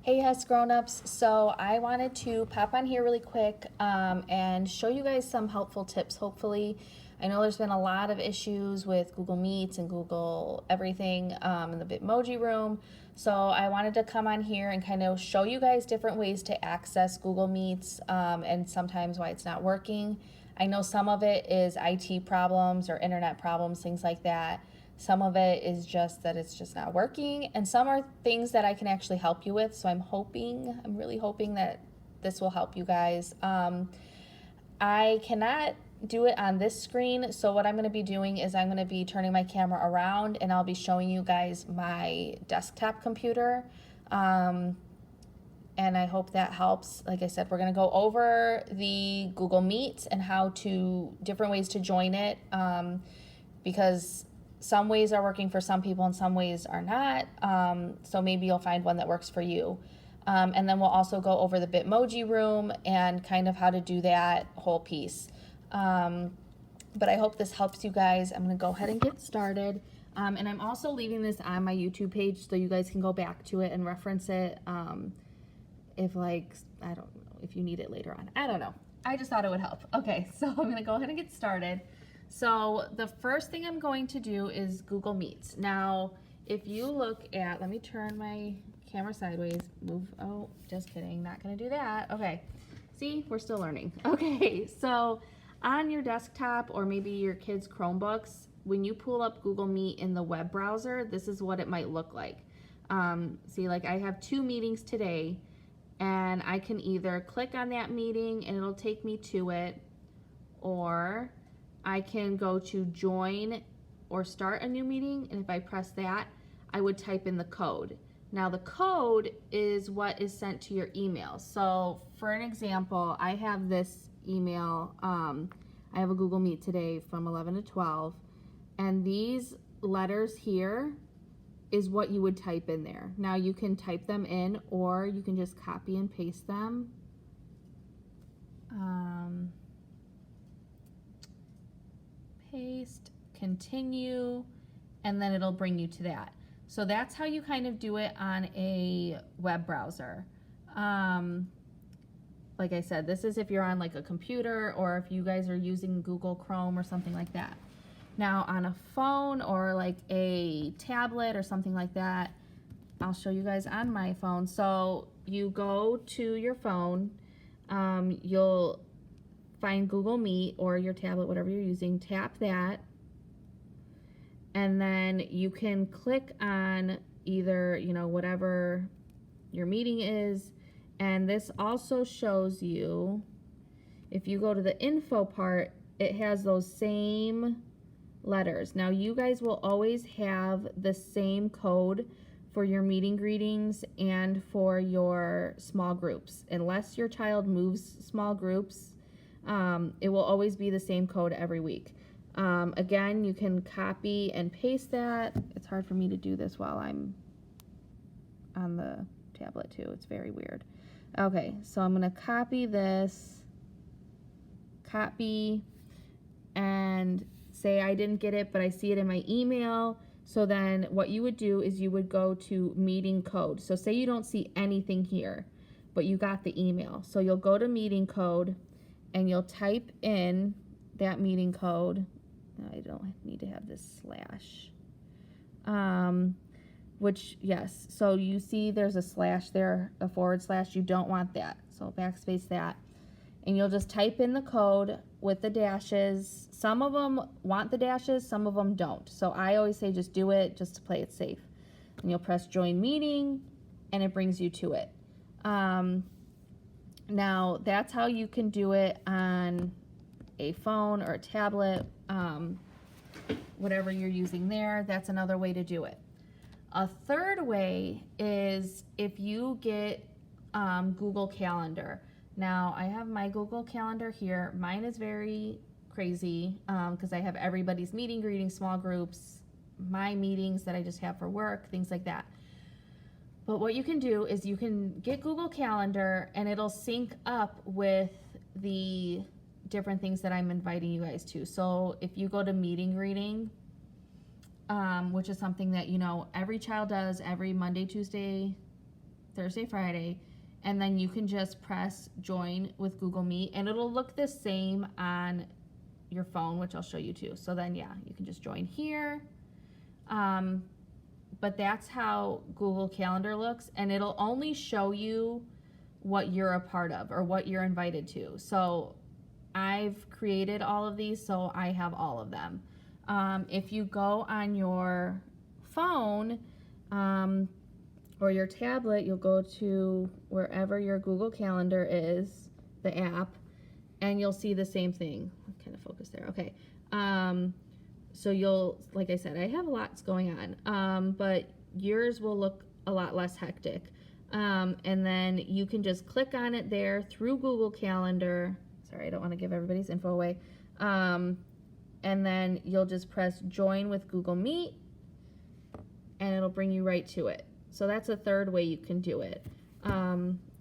Hey, yes, grown-ups. So I wanted to pop on here really quick and show you guys some helpful tips, hopefully. I know there's been a lot of issues with Google Meets and Google everything in the Bitmoji room. So I wanted to come on here and kind of show you guys different ways to access Google Meets and sometimes why it's not working. I know some of it is IT problems or internet problems, things like that. Some of it is just that it's just not working, and some are things that I can actually help you with. So I'm really hoping that this will help you guys. I cannot do it on this screen, so what I'm going to be doing is I'm going to be turning my camera around and I'll be showing you guys my desktop computer. And I hope that helps. Like I said, we're going to go over the Google Meet and different ways to join it, because some ways are working for some people and some ways are not. So maybe you'll find one that works for you. And then we'll also go over the Bitmoji room and kind of how to do that whole piece. But I hope this helps you guys. I'm going to go ahead and get started. And I'm also leaving this on my YouTube page so you guys can go back to it and reference it. If I don't know, if you need it later on. I don't know. I just thought it would help. Okay, so I'm going to go ahead and get started. So the first thing I'm going to do is Google Meets. Now, if you look at, let me turn my camera sideways, oh, just kidding, not gonna do that. Okay, see, we're still learning. Okay, so on your desktop or maybe your kids' Chromebooks, when you pull up Google Meet in the web browser, this is what it might look like. See, like I have 2 meetings today, and I can either click on that meeting and it'll take me to it, or I can go to join or start a new meeting, and if I press that, I would type in the code. Now the code is what is sent to your email. So for an example, I have this email, I have a Google Meet today from 11 to 12, and these letters here is what you would type in there. Now you can type them in, or you can just copy and paste them. Paste, continue, and then it'll bring you to that. So that's how you kind of do it on a web browser. Like I said, this is if you're on like a computer or if you guys are using Google Chrome or something like that. Now on a phone or like a tablet or something like that, I'll show you guys on my phone. So you go to your phone, you'll find Google Meet or your tablet, whatever you're using, tap that, and then you can click on either, whatever your meeting is, and this also shows you, if you go to the info part, it has those same letters. Now you guys will always have the same code for your meeting greetings and for your small groups. Unless your child moves small groups, it will always be the same code every week. Again, you can copy and paste that. It's hard for me to do this while I'm on the tablet too. It's very weird. Okay, so I'm gonna copy this, copy, and say I didn't get it, but I see it in my email. So then what you would do is you would go to meeting code. So say you don't see anything here, but you got the email. So you'll go to meeting code and you'll type in that meeting code. I don't need to have this slash. Which, yes, so you see there's a slash there, a /. You don't want that. So backspace that. And you'll just type in the code with the dashes. Some of them want the dashes, some of them don't. So I always say just do it just to play it safe. And you'll press join meeting and it brings you to it. Now that's how you can do it on a phone or a tablet, whatever you're using there. That's another way to do it. A third way is if you get Google Calendar. Now I have my Google Calendar here. Mine is very crazy because I have everybody's meeting, greeting, small groups, my meetings that I just have for work, things like that. But what you can do is you can get Google Calendar and it'll sync up with the different things that I'm inviting you guys to. So if you go to meeting greeting, which is something that every child does every Monday, Tuesday, Thursday, Friday, and then you can just press join with Google Meet, and it'll look the same on your phone, which I'll show you too. So then, yeah, you can just join here. But that's how Google Calendar looks, and it'll only show you what you're a part of or what you're invited to. So I've created all of these, so I have all of them. If you go on your phone or your tablet, you'll go to wherever your Google Calendar is, the app, and you'll see the same thing. I'll kind of focus there. Okay. So you'll, like I said, I have lots going on, but yours will look a lot less hectic. And then you can just click on it there through Google Calendar. Sorry, I don't want to give everybody's info away. And then you'll just press join with Google Meet, and it'll bring you right to it. So that's a third way you can do it.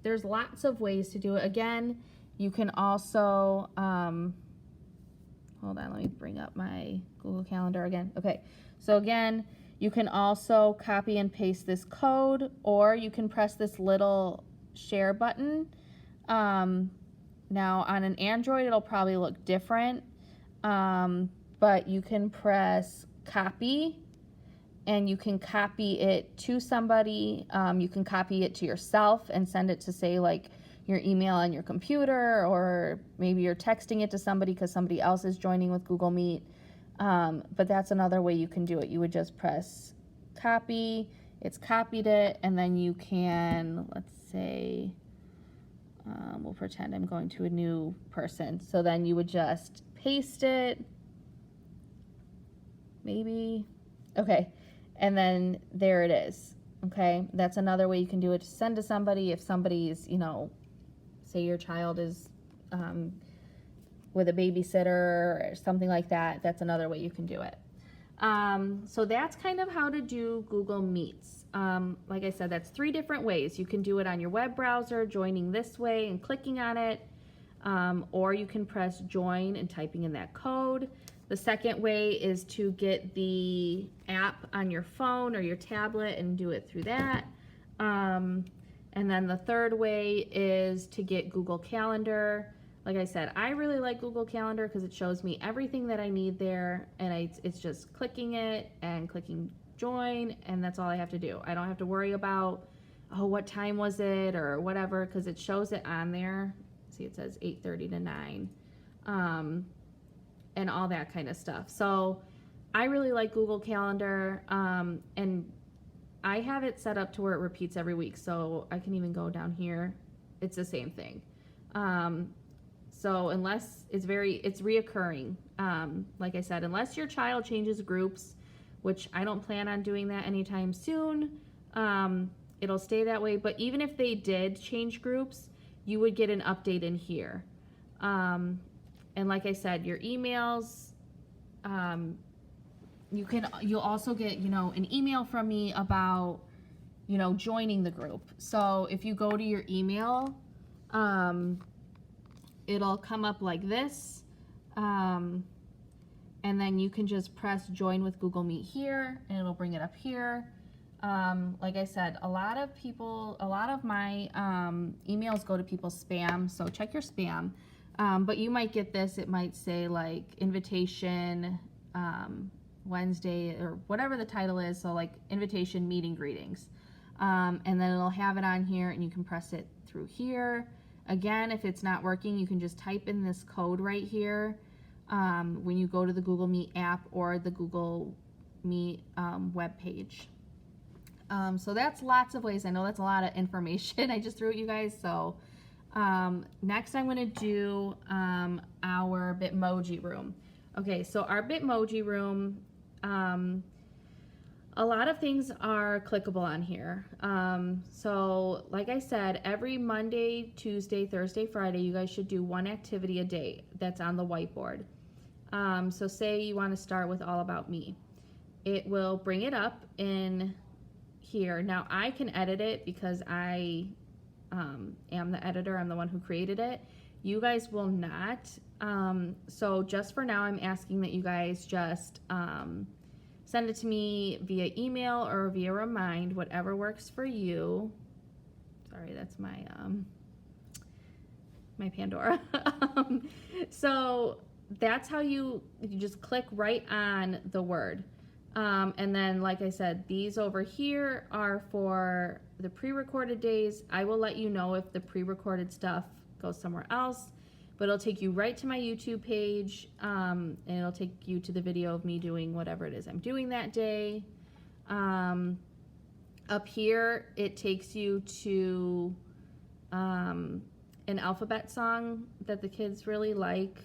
There's lots of ways to do it. Again, you can also, hold on, let me bring up my Google Calendar again. Okay, so again, you can also copy and paste this code, or you can press this little share button. Now on an Android, it'll probably look different, but you can press copy, and you can copy it to somebody. You can copy it to yourself and send it to, say, like your email on your computer, or maybe you're texting it to somebody because somebody else is joining with Google Meet. But that's another way you can do it. You would just press copy, it's copied it, and then you can, let's say, we'll pretend I'm going to a new person. So then you would just paste it, maybe, okay, and then there it is. Okay, that's another way you can do it, to send to somebody. If somebody's, you know, say your child is with a babysitter or something like that, that's another way you can do it. So that's kind of how to do Google Meets. Like I said, that's 3 different ways. You can do it on your web browser, joining this way and clicking on it, or you can press join and typing in that code. The second way is to get the app on your phone or your tablet and do it through that. And then the third way is to get Google Calendar. Like I said, I really like Google Calendar because it shows me everything that I need there, and it's just clicking it and clicking join, and that's all I have to do. I don't have to worry about, oh, what time was it or whatever, because it shows it on there. See, it says 8:30 to 9, and all that kind of stuff. So I really like Google Calendar, and I have it set up to where it repeats every week, so I can even go down here. It's the same thing. So unless it's reoccurring. Like I said, unless your child changes groups, which I don't plan on doing that anytime soon, it'll stay that way. But even if they did change groups, you would get an update in here. And like I said, your emails, you'll also get, you know, an email from me about, you know, joining the group. So if you go to your email, it'll come up like this, and then you can just press join with Google Meet here, and it'll bring it up here. Like I said, a lot of my emails go to people's spam, so check your spam. But you might get this, it might say like invitation Wednesday, or whatever the title is, so like invitation meeting greetings. And then it'll have it on here, and you can press it through here. Again, if it's not working, you can just type in this code right here when you go to the Google Meet app or the Google Meet web page. So that's lots of ways. I know that's a lot of information I just threw at you guys. So next I'm going to do our Bitmoji room. Okay, so our Bitmoji room, a lot of things are clickable on here. So like I said, every Monday, Tuesday, Thursday, Friday, you guys should do 1 activity a day that's on the whiteboard. So say you want to start with All About Me. It will bring it up in here. Now I can edit it because I am the editor. I'm the one who created it. You guys will not. So just for now, I'm asking that you guys just send it to me via email or via Remind, whatever works for you. Sorry, that's my my Pandora. So that's how you just click right on the word. And then, like I said, these over here are for the pre-recorded days. I will let you know if the pre-recorded stuff goes somewhere else, but it'll take you right to my YouTube page, and it'll take you to the video of me doing whatever it is I'm doing that day. Up here, it takes you to an alphabet song that the kids really like,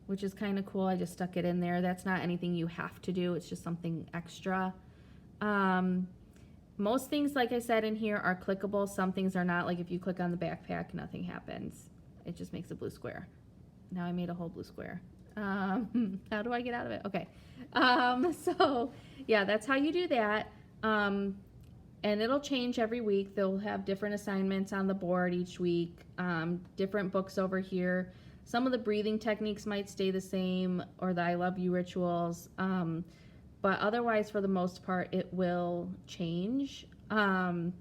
which is kind of cool. I just stuck it in there. That's not anything you have to do. It's just something extra. Most things, like I said, in here are clickable. Some things are not. Like if you click on the backpack, nothing happens. It just makes a blue square. Now I made a whole blue square. How do I get out of it? Okay. So yeah, that's how you do that. And it'll change every week. They'll have different assignments on the board each week, different books over here. Some of the breathing techniques might stay the same, or the I love you rituals, but otherwise, for the most part, it will change. And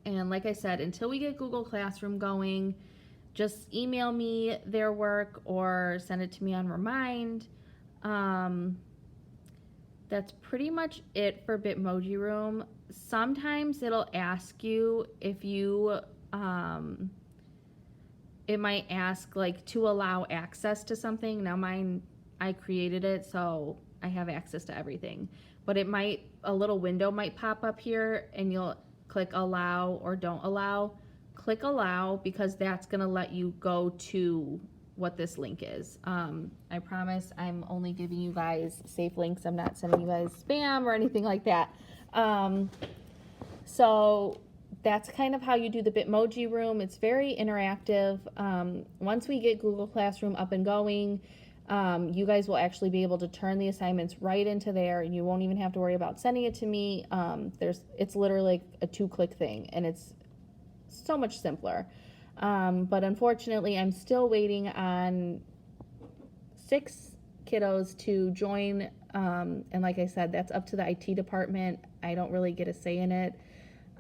like I said, until we get Google Classroom going, just email me their work or send it to me on Remind. That's pretty much it for Bitmoji Room. Sometimes it'll ask you if you, it might ask like to allow access to something. Now mine, I created it, so I have access to everything. But it might, a little window might pop up here and you'll click allow or don't allow. Click allow because that's gonna let you go to what this link is. I promise I'm only giving you guys safe links. I'm not sending you guys spam or anything like that. So that's kind of how you do the Bitmoji Room. It's very interactive. Once we get Google Classroom up and going, you guys will actually be able to turn the assignments right into there, and you won't even have to worry about sending it to me. It's literally a 2-click thing, and it's so much simpler. But unfortunately, I'm still waiting on 6 kiddos to join. And like I said, that's up to the IT department. I don't really get a say in it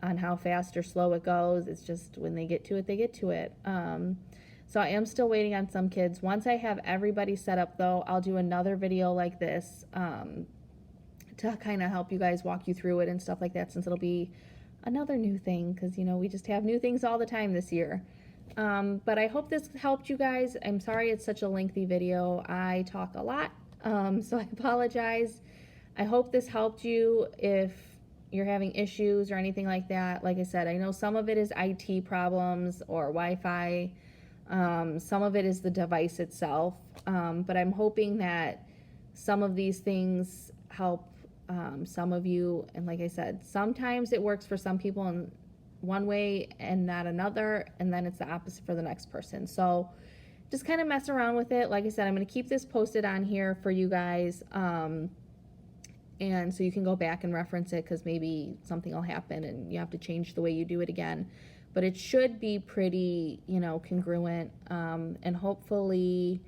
on how fast or slow it goes. It's just when they get to it, they get to it. So I am still waiting on some kids. Once I have everybody set up, though, I'll do another video like this to kind of help you guys, walk you through it and stuff like that, since it'll be another new thing, because, you know, we just have new things all the time this year. But I hope this helped you guys. I'm sorry it's such a lengthy video. I talk a lot, so I apologize. I hope this helped you if you're having issues or anything like that. Like I said, I know some of it is IT problems or Wi-Fi. Some of it is the device itself. But I'm hoping that some of these things help some of you. And like I said, sometimes it works for some people in one way and not another, and then it's the opposite for the next person. So just kind of mess around with it. Like I said, I'm going to keep this posted on here for you guys, and so you can go back and reference it, because maybe something will happen and you have to change the way you do it again. But it should be pretty, you know, congruent, and hopefully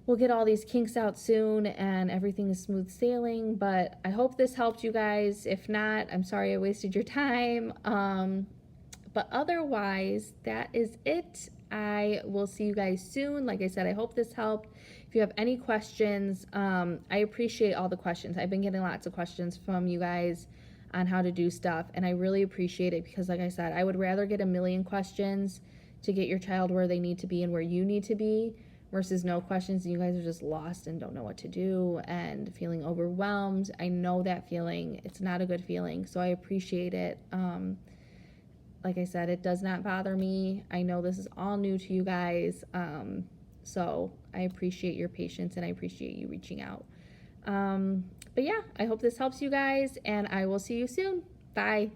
we'll get all these kinks out soon and everything is smooth sailing. But I hope this helped you guys. If not, I'm sorry I wasted your time. But otherwise, that is it. I will see you guys soon. Like I said, I hope this helped. If you have any questions, I appreciate all the questions. I've been getting lots of questions from you guys on how to do stuff, and I really appreciate it, because like I said, I would rather get a million questions to get your child where they need to be and where you need to be, versus no questions and you guys are just lost and don't know what to do and feeling overwhelmed. I know that feeling. It's not a good feeling, so I appreciate it. Like I said, it does not bother me. I know this is all new to you guys, so I appreciate your patience and I appreciate you reaching out. But yeah, I hope this helps you guys, and I will see you soon. Bye.